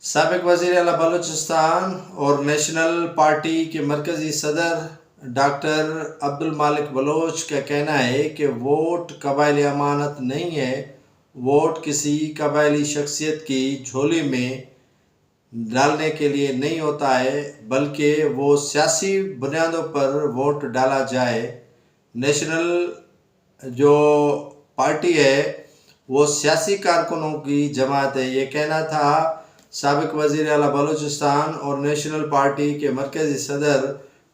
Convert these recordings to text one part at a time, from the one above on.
سابق وزیر اعلیٰ بلوچستان اور نیشنل پارٹی کے مرکزی صدر ڈاکٹر عبدالمالک بلوچ کا کہنا ہے کہ ووٹ قبائلی امانت نہیں ہے، ووٹ کسی قبائلی شخصیت کی جھولی میں ڈالنے کے لیے نہیں ہوتا ہے بلکہ وہ سیاسی بنیادوں پر ووٹ ڈالا جائے۔ نیشنل جو پارٹی ہے وہ سیاسی کارکنوں کی جماعت ہے، یہ کہنا تھا سابق وزیر اعلیٰ بلوچستان اور نیشنل پارٹی کے مرکزی صدر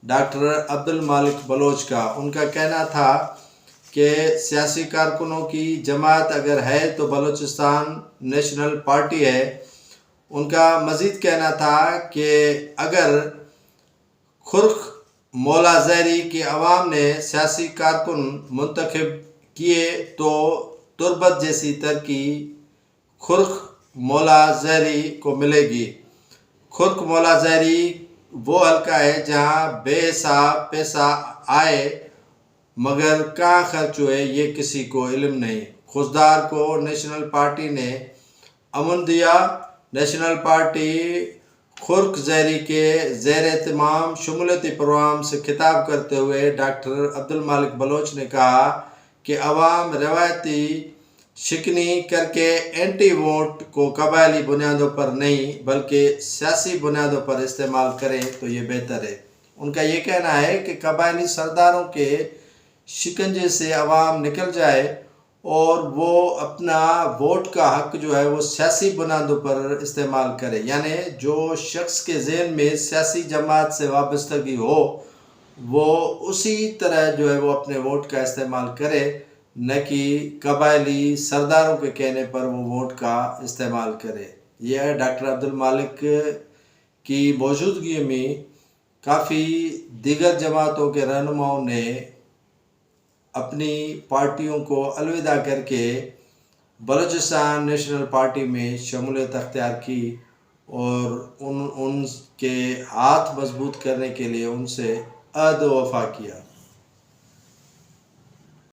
ڈاکٹر عبدالمالک بلوچ کا۔ ان کا کہنا تھا کہ سیاسی کارکنوں کی جماعت اگر ہے تو بلوچستان نیشنل پارٹی ہے۔ ان کا مزید کہنا تھا کہ اگر خرخ مولا زہری کے عوام نے سیاسی کارکن منتخب کیے تو تربت جیسی ترقی خرخ مولا زہری کو ملے گی۔ خرخ مولا زہری وہ حلقہ ہے جہاں بے حساب پیسہ آئے مگر کہاں خرچ ہوئے یہ کسی کو علم نہیں۔ خضدار کو نیشنل پارٹی نے امن دیا۔ نیشنل پارٹی خرخ زہری کے زیر اہتمام شمولیتی پروگرام سے خطاب کرتے ہوئے ڈاکٹر عبدالمالک بلوچ نے کہا کہ عوام روایتی شکنی کر کے اینٹی ووٹ کو قبائلی بنیادوں پر نہیں بلکہ سیاسی بنیادوں پر استعمال کریں تو یہ بہتر ہے۔ ان کا یہ کہنا ہے کہ قبائلی سرداروں کے شکنجے سے عوام نکل جائے اور وہ اپنا ووٹ کا حق جو ہے وہ سیاسی بنیادوں پر استعمال کرے، یعنی جو شخص کے ذہن میں سیاسی جماعت سے وابستگی ہو وہ اسی طرح جو ہے وہ اپنے ووٹ کا استعمال کرے، نہ کہ قبائلی سرداروں کے کہنے پر وہ ووٹ کا استعمال کرے۔ یہ ڈاکٹر عبدالمالک کی موجودگی میں کافی دیگر جماعتوں کے رہنماؤں نے اپنی پارٹیوں کو الوداع کر کے بلوچستان نیشنل پارٹی میں شمولیت اختیار کی اور ان کے ہاتھ مضبوط کرنے کے لیے ان سے عہد و وفا کیا۔